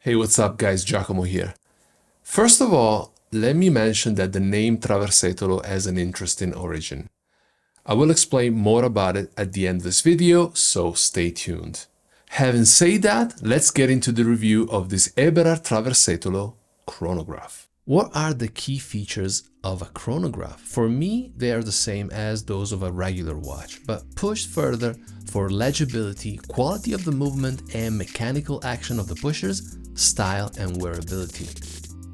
Hey, what's up guys, Giacomo here. First of all, let me mention that the name Traversetolo has an interesting origin. I will explain more about it at the end of this video, so stay tuned. Having said that, let's get into the review of this EBERHARD Traversetolo Chronograph. What are the key features of a chronograph? For me, they are the same as those of a regular watch, but pushed further for legibility, quality of the movement, and mechanical action of the pushers, style, and wearability.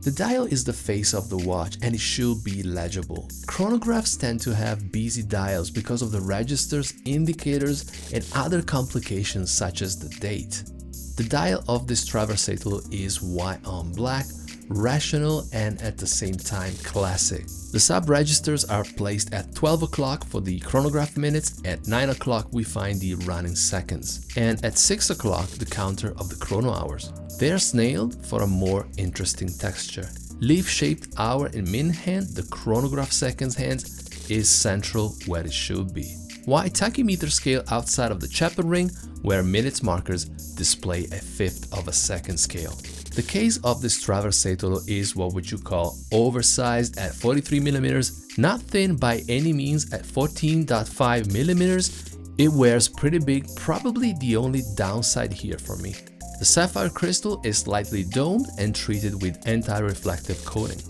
The dial is the face of the watch and it should be legible. Chronographs tend to have busy dials because of the registers, indicators, and other complications such as the date. The dial of this Traversetolo is white on black, rational, and at the same time classic. The sub-registers are placed at 12 o'clock for the chronograph minutes, at 9 o'clock we find the running seconds, and at 6 o'clock the counter of the chrono hours. They are snailed for a more interesting texture. Leaf-shaped hour in min hand, the chronograph seconds hand is central where it should be. White tachymeter scale outside of the chapel ring, where minutes markers display a fifth of a second scale. The case of this Traversetolo is what would you call oversized at 43mm, not thin by any means at 14.5mm. It wears pretty big, probably the only downside here for me. The sapphire crystal is slightly domed and treated with anti-reflective coating.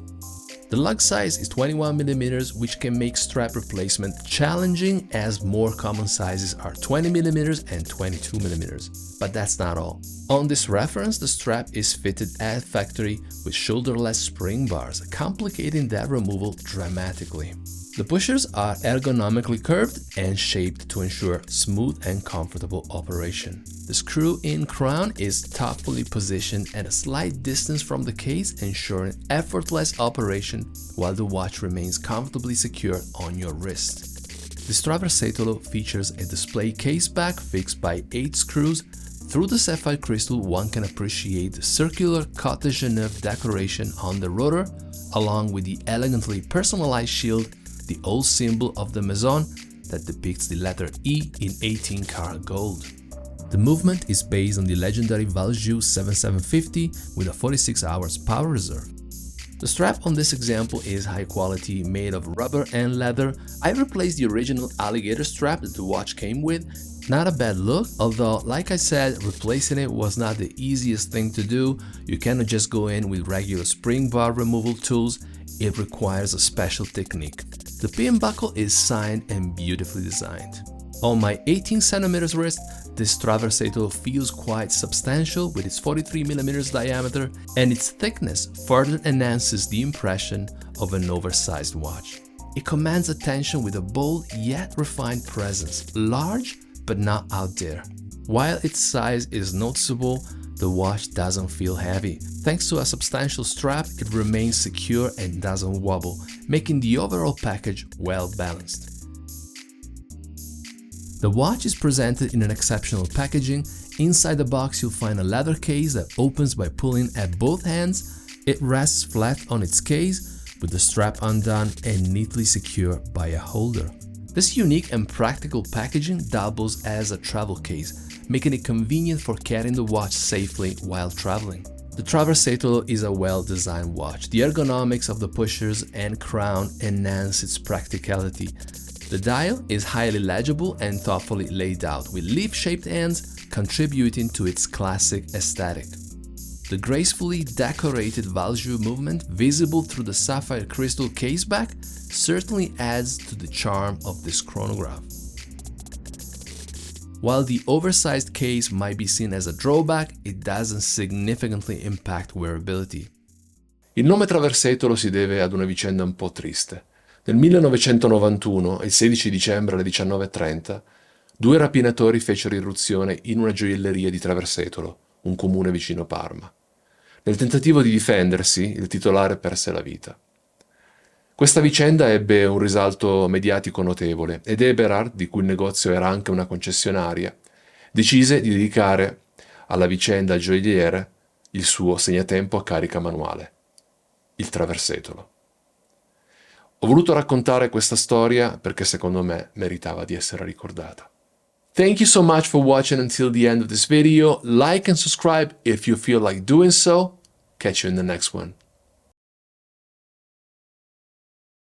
The lug size is 21mm, which can make strap replacement challenging as more common sizes are 20mm and 22mm. But that's not all. On this reference, the strap is fitted at factory with shoulderless spring bars, complicating that removal dramatically. The pushers are ergonomically curved and shaped to ensure smooth and comfortable operation. The screw-in crown is thoughtfully positioned at a slight distance from the case, ensuring effortless operation while the watch remains comfortably secure on your wrist. This Traversetolo features a display case back fixed by 8 screws. Through the sapphire crystal, one can appreciate the circular Côte de Genève decoration on the rotor, along with the elegantly personalized shield, the old symbol of the Maison that depicts the letter E in 18-karat gold. The movement is based on the legendary Valjoux 7750 with a 46 hours power reserve. The strap on this example is high quality, made of rubber and leather. I replaced the original alligator strap that the watch came with. Not a bad look, although like I said, replacing it was not the easiest thing to do. You cannot just go in with regular spring bar removal tools. It requires a special technique. The pin buckle is signed and beautifully designed. On my 18cm wrist, this Traversetolo feels quite substantial with its 43mm diameter, and its thickness further enhances the impression of an oversized watch. It commands attention with a bold yet refined presence, large but not out there. While its size is noticeable, the watch doesn't feel heavy. Thanks to a substantial strap, it remains secure and doesn't wobble, making the overall package well balanced. The watch is presented in an exceptional packaging. Inside the box you'll find a leather case that opens by pulling at both hands. It rests flat on its case, with the strap undone and neatly secured by a holder. This unique and practical packaging doubles as a travel case, making it convenient for carrying the watch safely while traveling. The Traversetolo is a well-designed watch. The ergonomics of the pushers and crown enhance its practicality. The dial is highly legible and thoughtfully laid out, with leaf-shaped ends contributing to its classic aesthetic. The gracefully decorated Valjoux movement, visible through the sapphire crystal caseback, certainly adds to the charm of this chronograph. While the oversized case might be seen as a drawback, it doesn't significantly impact wearability. Il nome Traversetolo si deve ad una vicenda un po' triste. Nel 1991, il 16 dicembre alle 19:30, 2 rapinatori fecero irruzione in una gioielleria di Traversetolo, un comune vicino Parma. Nel tentativo di difendersi, il titolare perse la vita. Questa vicenda ebbe un risalto mediatico notevole ed Eberhard, di cui il negozio era anche una concessionaria, decise di dedicare alla vicenda gioielliere il suo segnatempo a carica manuale, il Traversetolo. Ho voluto raccontare questa storia perché secondo me meritava di essere ricordata. Thank you so much for watching until the end of this video. Like and subscribe if you feel like doing so. Catch you in the next one.